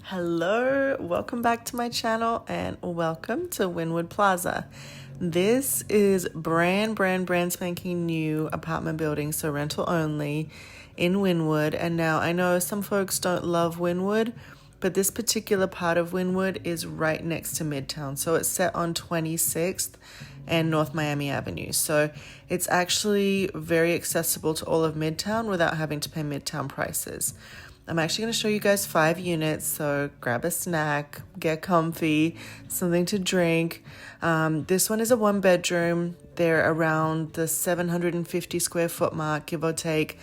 Hello, welcome back to my channel and welcome to Wynwood Plaza. This is brand spanking new apartment building, so rental only in Wynwood. And now I know some folks don't love Wynwood, but this particular part of Wynwood is right next to Midtown. So it's set on 26th and North Miami Avenue. So it's actually very accessible to all of Midtown without having to pay Midtown prices. I'm actually going to show you guys 5 units, so grab a snack, get comfy, something to drink. This one is a 1-bedroom. They're around the 750 square foot mark, give or take.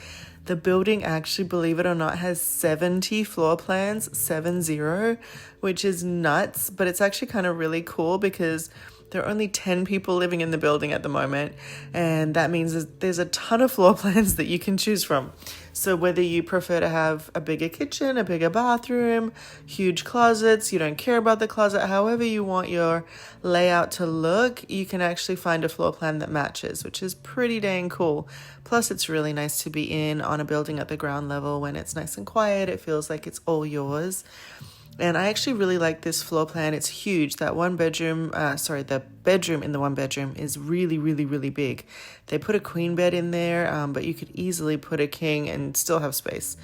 The building actually, believe it or not, has 70 floor plans, 70, which is nuts, but it's actually kind of really cool because there are only 10 people living in the building at the moment, and that means there's a ton of floor plans that you can choose from. So whether you prefer to have a bigger kitchen, a bigger bathroom, huge closets, you don't care about the closet, however you want your layout to look, you can actually find a floor plan that matches, which is pretty dang cool. Plus, it's really nice to be in on a building at the ground level when it's nice and quiet. It feels like it's all yours. And I actually really like this floor plan. It's huge. That the bedroom in the 1-bedroom is really big. They put a queen bed in there, but you could easily put a king and still have space.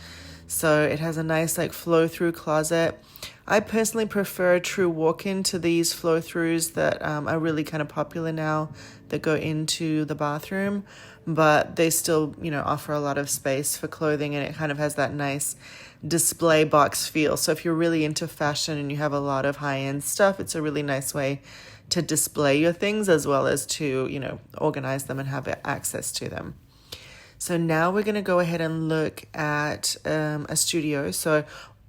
So it has a nice flow through closet. I personally prefer a true walk-in to these flow throughs that are really kind of popular now that go into the bathroom, but they still, offer a lot of space for clothing, and it kind of has that nice display box feel. So if you're really into fashion and you have a lot of high-end stuff, it's a really nice way to display your things as well as to, organize them and have access to them. So now we're going to go ahead and look at a studio. So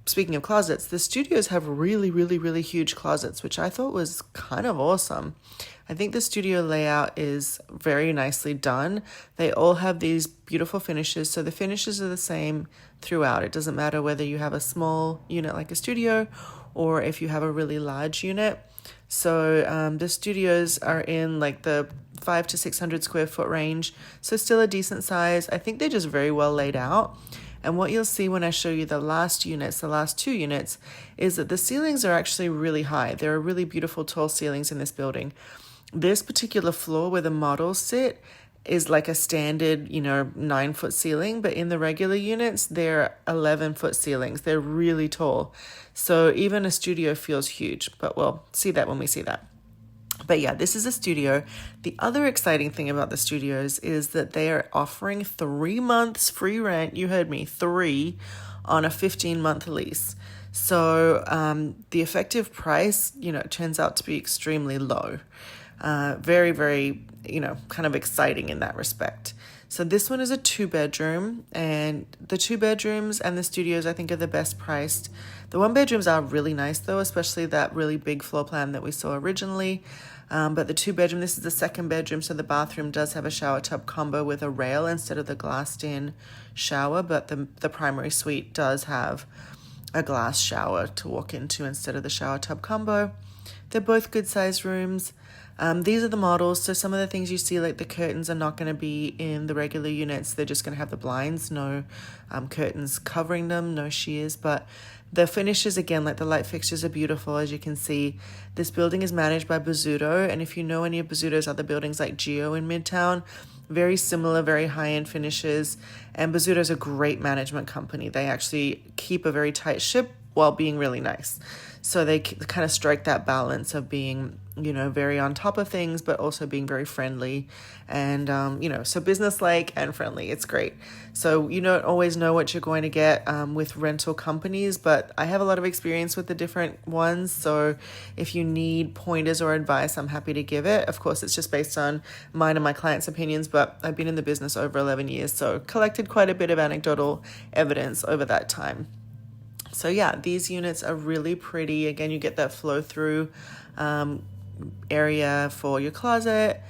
speaking of closets, the studios have really huge closets, which I thought was kind of awesome. I think the studio layout is very nicely done. They all have these beautiful finishes. So the finishes are the same throughout. It doesn't matter whether you have a small unit like a studio or if you have a really large unit. So the studios are in the 500 to 600 square foot range. So still a decent size. I think they're just very well laid out. And what you'll see when I show you the last 2 units, is that the ceilings are actually really high. There are really beautiful tall ceilings in this building. This particular floor where the models sit is like a standard, 9-foot ceiling, but in the regular units, they're 11-foot ceilings. They're really tall. So even a studio feels huge, but we'll see that when we see that. But yeah, this is a studio. The other exciting thing about the studios is that they are offering 3 months free rent. You heard me, 3 on a 15-month lease. So the effective price, turns out to be extremely low. Very, kind of exciting in that respect. So this one is a 2-bedroom, and the 2 bedrooms and the studios I think are the best priced. The 1-bedrooms are really nice though, especially that really big floor plan that we saw originally. But the 2-bedroom, this is the 2nd bedroom, so the bathroom does have a shower tub combo with a rail instead of the glassed-in shower, but the primary suite does have a glass shower to walk into instead of the shower tub combo. They're both good-sized rooms. These are the models, so some of the things you see, like the curtains, are not going to be in the regular units. They're just going to have the blinds, no curtains covering them, no sheers, but the finishes, again, like the light fixtures, are beautiful. As you can see, this building is managed by Bozzuto, and if you know any of Bozzuto's other buildings like Geo in Midtown, very similar, very high-end finishes, and Bozzuto's a great management company. They actually keep a very tight ship while being really nice. So they kind of strike that balance of being, very on top of things, but also being very friendly and, so business-like and friendly. It's great. So you don't always know what you're going to get with rental companies, but I have a lot of experience with the different ones. So if you need pointers or advice, I'm happy to give it. Of course, it's just based on mine and my clients' opinions, but I've been in the business over 11 years, so collected quite a bit of anecdotal evidence over that time. So yeah, these units are really pretty. Again, you get that flow through area for your closet.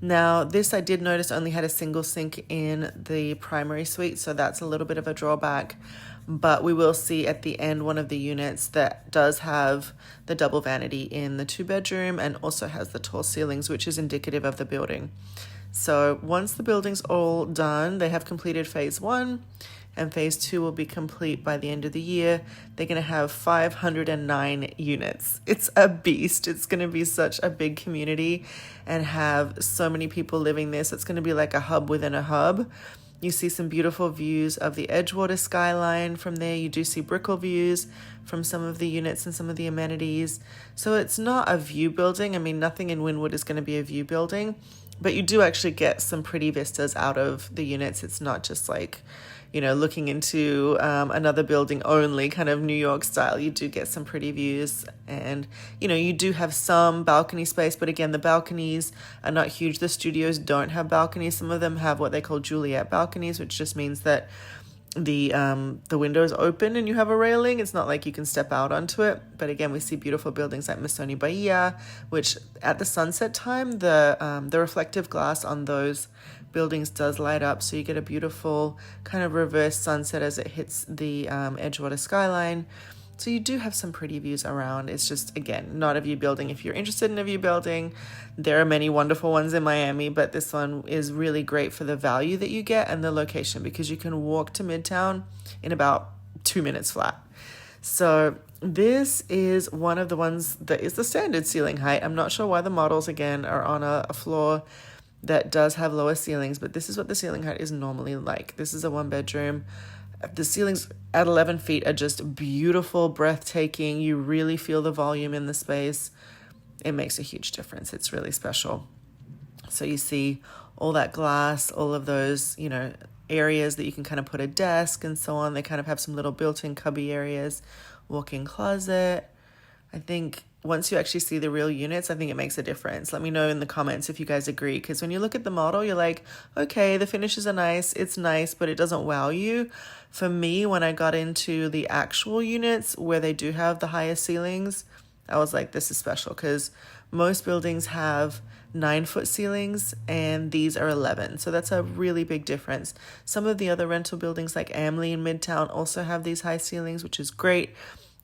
Now, this I did notice only had a single sink in the primary suite, so that's a little bit of a drawback. But we will see at the end one of the units that does have the double vanity in the 2-bedroom and also has the tall ceilings, which is indicative of the building. So once the building's all done, they have completed phase 1. and phase 2 will be complete by the end of the year. They're going to have 509 units. It's a beast. It's going to be such a big community and have so many people living there. So it's going to be like a hub within a hub. You see some beautiful views of the Edgewater skyline from there. You do see Brickell views from some of the units and some of the amenities. So it's not a view building. I mean, nothing in Wynwood is going to be a view building, but you do actually get some pretty vistas out of the units. It's not just like, you know, looking into another building only, kind of New York style. You do get some pretty views, and, you know, you do have some balcony space, but again, the balconies are not huge. The studios don't have balconies. Some of them have what they call Juliet balconies, which just means that the window is open and you have a railing. It's not like you can step out onto it. But again, we see beautiful buildings like Missoni Bahia, which at the sunset time, the reflective glass on those buildings does light up, so you get a beautiful kind of reverse sunset as it hits the Edgewater skyline. So you do have some pretty views around. It's just, again, not a view building. If you're interested in a view building, there are many wonderful ones in Miami, but this one is really great for the value that you get and the location, because you can walk to Midtown in about 2 minutes flat. So this is one of the ones that is the standard ceiling height. I'm not sure why the models, again, are on a floor that does have lower ceilings, but this is what the ceiling height is normally like. This is a 1-bedroom. The ceilings at 11 feet are just beautiful, breathtaking. You really feel the volume in the space. It makes a huge difference. It's really special. So you see all that glass, all of those, you know, areas that you can kind of put a desk and so on. They kind of have some little built-in cubby areas, walk-in closet. I think once you actually see the real units, I think it makes a difference. Let me know in the comments if you guys agree, because when you look at the model, you're like, okay, the finishes are nice, it's nice, but it doesn't wow you. For me, when I got into the actual units where they do have the higher ceilings, I was like, this is special, because most buildings have 9-foot ceilings and these are 11. So that's a really big difference. Some of the other rental buildings like Amley in Midtown also have these high ceilings, which is great,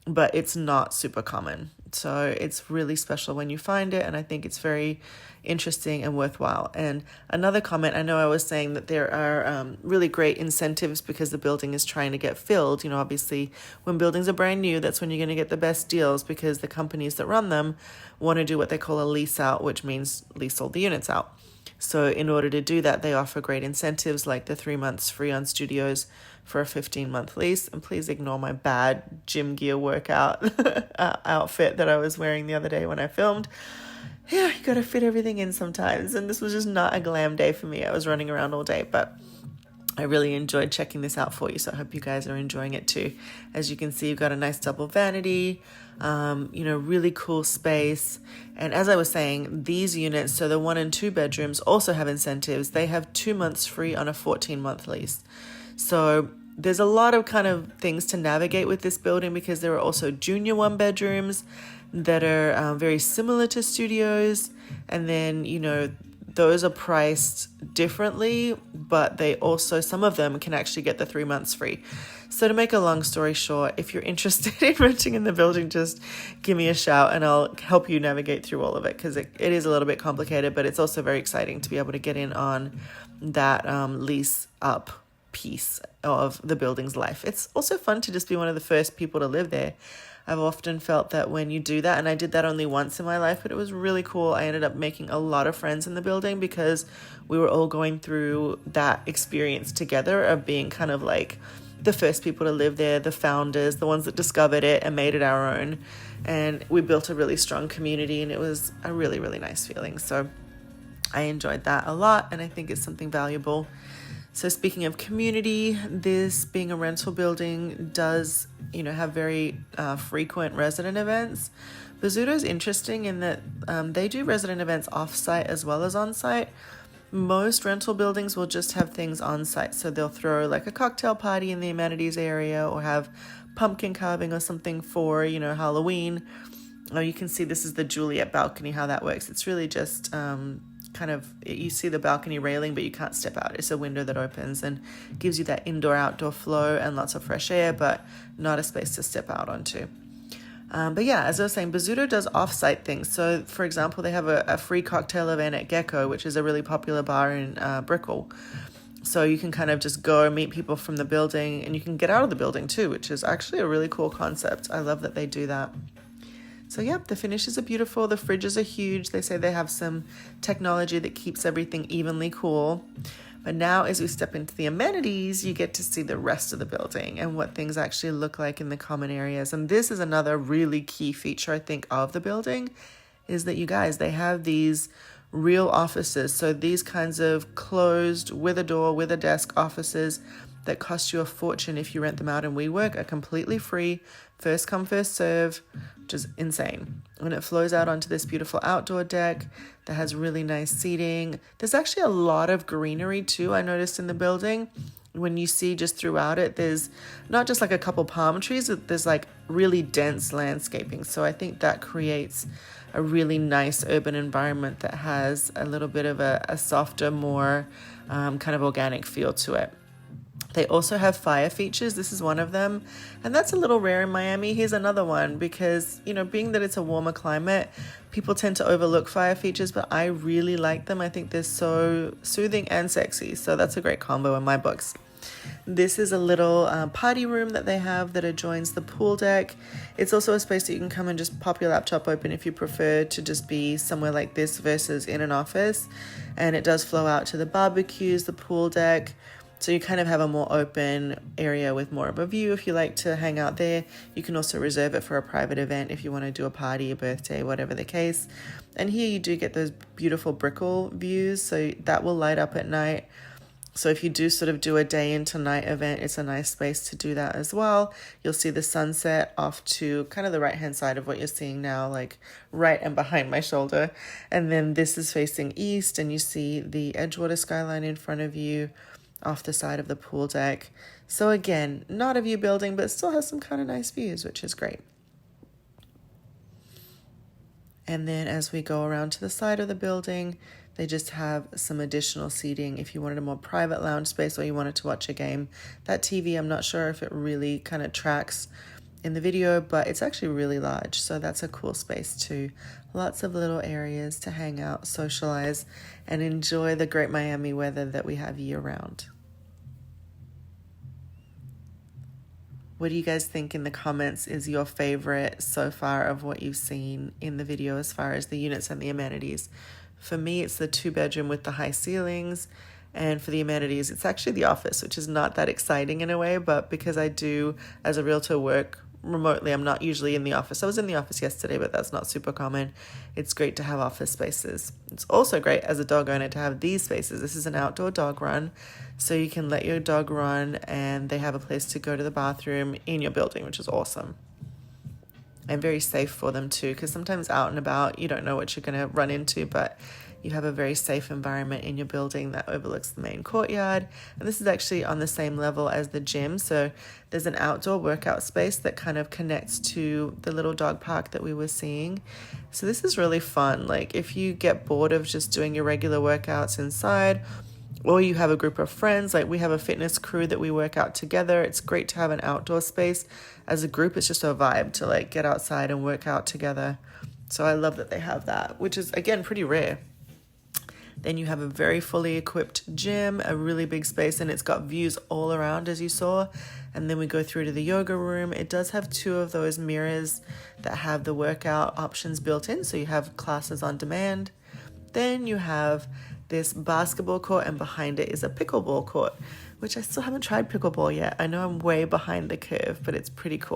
but it's not super common. So it's really special when you find it, and I think it's very interesting and worthwhile. And another comment, I know I was saying that there are really great incentives because the building is trying to get filled. You know, obviously when buildings are brand new, that's when you're going to get the best deals, because the companies that run them want to do what they call a lease out, which means lease all the units out. So in order to do that, they offer great incentives like the 3 months free on studios for a 15-month lease. And please ignore my bad gym gear workout outfit that I was wearing the other day when I filmed. Yeah, you got to fit everything in sometimes. And this was just not a glam day for me. I was running around all day, but I really enjoyed checking this out for you. So I hope you guys are enjoying it too. As you can see, you've got a nice double vanity, you know, really cool space. And as I was saying, these units, so the 1 and 2 bedrooms also have incentives. They have 2 months free on a 14-month lease. So there's a lot of kind of things to navigate with this building, because there are also junior 1-bedrooms that are very similar to studios. And then, you know, those are priced differently, but they also, some of them can actually get the 3 months free. So to make a long story short, if you're interested in renting in the building, just give me a shout and I'll help you navigate through all of it, because it is a little bit complicated, but it's also very exciting to be able to get in on that lease up piece of the building's life. It's also fun to just be one of the first people to live there. I've often felt that when you do that, and I did that only once in my life, but it was really cool. I ended up making a lot of friends in the building because we were all going through that experience together of being kind of like the first people to live there, the founders, the ones that discovered it and made it our own. And we built a really strong community, and it was a really, really nice feeling. So I enjoyed that a lot, and I think it's something valuable. So speaking of community, this being a rental building does, you know, have very frequent resident events. Bozzuto is interesting in that they do resident events off-site as well as on-site. Most rental buildings will just have things on-site. So they'll throw like a cocktail party in the amenities area, or have pumpkin carving or something for, you know, Halloween. Oh, you can see this is the Juliet balcony, how that works. It's really just kind of, you see the balcony railing, but you can't step out. It's a window that opens and gives you that indoor-outdoor flow and lots of fresh air, but not a space to step out onto. But yeah, as I was saying, Bozzuto does off-site things. So, for example, they have a free cocktail event at Gecko, which is a really popular bar in Brickell. So you can kind of just go and meet people from the building, and you can get out of the building too, which is actually a really cool concept. I love that they do that. So yep, the finishes are beautiful. The fridges are huge. They say they have some technology that keeps everything evenly cool. But now as we step into the amenities, you get to see the rest of the building and what things actually look like in the common areas. And this is another really key feature, I think, of the building, is that you guys, they have these real offices. So these kinds of closed with a door, with a desk offices that cost you a fortune if you rent them out in WeWork are completely free, first come, first serve, which is insane. And it flows out onto this beautiful outdoor deck that has really nice seating. There's actually a lot of greenery too, I noticed in the building. When you see just throughout it, there's not just like a couple palm trees, there's like really dense landscaping. So I think that creates a really nice urban environment that has a little bit of a softer, more kind of organic feel to it. They also have fire features. This is one of them. And that's a little rare in Miami. Here's another one because, you know, being that it's a warmer climate, people tend to overlook fire features, but I really like them. I think they're so soothing and sexy. So that's a great combo in my books. This is a little party room that they have that adjoins the pool deck. It's also a space that you can come and just pop your laptop open if you prefer to just be somewhere like this versus in an office. And it does flow out to the barbecues, the pool deck. So you kind of have a more open area with more of a view if you like to hang out there. You can also reserve it for a private event if you want to do a party, a birthday, whatever the case. And here you do get those beautiful Brickell views, so that will light up at night. So if you do sort of do a day into night event, it's a nice space to do that as well. You'll see the sunset off to kind of the right-hand side of what you're seeing now, like right and behind my shoulder. And then this is facing east, and you see the Edgewater skyline in front of you off the side of the pool deck. So again, not a view building, but still has some kind of nice views, which is great. And then as we go around to the side of the building, they just have some additional seating if you wanted a more private lounge space or you wanted to watch a game. That TV, I'm not sure if it really kind of tracks in the video, but it's actually really large. So that's a cool space too. Lots of little areas to hang out, socialize, and enjoy the great Miami weather that we have year round. What do you guys think in the comments is your favorite so far of what you've seen in the video as far as the units and the amenities? For me, it's the 2-bedroom with the high ceilings. And for the amenities, it's actually the office, which is not that exciting in a way, but because I do, as a realtor, work remotely, I'm not usually in the office. I was in the office yesterday, but that's not super common. It's great to have office spaces. It's also great as a dog owner to have these spaces. This is an outdoor dog run, so you can let your dog run and they have a place to go to the bathroom in your building, which is awesome. And very safe for them too, because sometimes out and about, you don't know what you're going to run into, but you have a very safe environment in your building that overlooks the main courtyard. And this is actually on the same level as the gym. So there's an outdoor workout space that kind of connects to the little dog park that we were seeing. So this is really fun. Like if you get bored of just doing your regular workouts inside, or you have a group of friends, like we have a fitness crew that we work out together. It's great to have an outdoor space. As a group, it's just a vibe to like get outside and work out together. So I love that they have that, which is again pretty rare. Then you have a very fully equipped gym, a really big space, and it's got views all around as you saw. And then we go through to the yoga room. It does have 2 of those mirrors that have the workout options built in, so you have classes on demand. Then you have this basketball court, and behind it is a pickleball court, which I still haven't tried pickleball yet. I know I'm way behind the curve, but it's pretty cool.